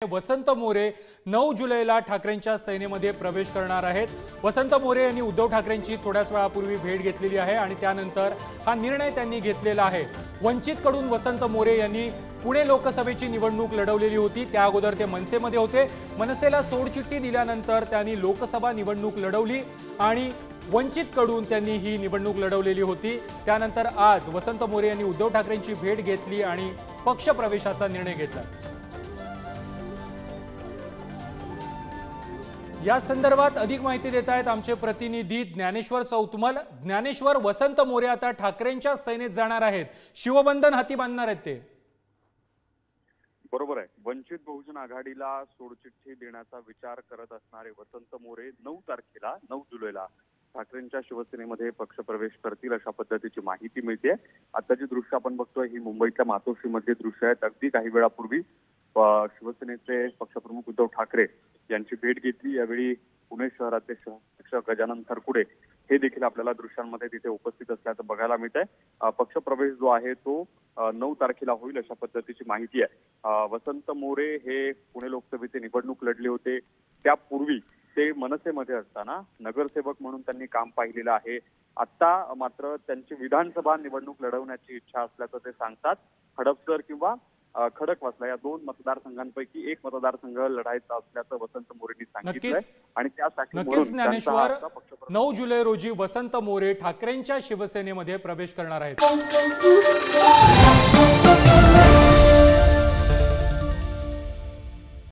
वसंत मोरे 9 जुलैला ठाकरेंच्या सेनेमध्ये प्रवेश करणार आहेत। वसंत मोरे यांनी उद्धव ठाकरेंची थोड्याच वेळापूर्वी भेट घेतलेली आहे आणि त्यानंतर हा निर्णय त्यांनी घेतलेला आहे। वंचितकडून वसंत मोरे यांनी पुणे लोकसभेची निवडणूक लढवलेली होती। त्या अगोदर ते मनसेमध्ये होते। मनसेला सोडचिठ्ठी दिल्यानंतर त्यांनी लोकसभा निवडणूक लढवली आणि वंचितकडून त्यांनी ही निवडणूक लढवलेली होती। त्यानंतर आज वसंत मोरे यांनी उद्धव ठाकरेंची भेट घेतली आणि पक्ष प्रवेशाचा निर्णय घेतला। या संदर्भात अधिक माहिती देत आहेत आमचे प्रतिनिधी ज्ञानेश्वर चौतमल। ज्ञानेश्वर, वसंत मोरे आता ठाकरेंच्या सेनेत जाणार आहेत, शिवबंधन हाती बांधणार आहेत ते? बरोबर आहे। वंचित बहुजन आघाडीला सोडचिठ्ठी देण्याचा विचार करत असणारे वसंत मोरे 9 तारखेला 9 जुलैला ठाकरेंच्या शिवसेनेमध्ये पक्षप्रवेश करतील अशा पद्धतीची माहिती मिळते। आताची दृश्य आपण बघतोय ही मुंबईच्या मातोश्रीमधली दृश्य आहेत। अगदी काही वेळापूर्वी शिवसेनेचे पक्षप्रमुख उद्धव ठाकरे यांची भेट घेतली। यावेळी पुणे शहराचे अध्यक्ष गजानन थरकुडे हे देखील आपल्याला दृश्यांमध्ये तिथे उपस्थित असल्याचं बघायला मिळत आहे। पक्षप्रवेश जो आहे तो 9 तारखेला होईल अशा पद्धतीची माहिती आहे। वसंत मोरे हे पुणे लोकसभेचे निवडणूक लढले होते। त्यापूर्वी ते मनसेमध्ये असताना नगरसेवक म्हणून त्यांनी काम पाहिलेलं आहे। आता मात्र त्यांची विधानसभा निवडणूक लढवण्याची इच्छा असल्याचं ते सांगतात। हडपसर किंवा खडकवासला या 2 मतदारसंघांपैकी एक मतदारसंघ लढायचा असल्याचं वसंत मोरेंनी सांगितलंय आणि त्यासाठी नक्कीच ज्ञानेश्वर 9 जुलै रोजी वसंत मोरे ठाकरेंच्या शिवसेनेमध्ये प्रवेश करणार आहेत।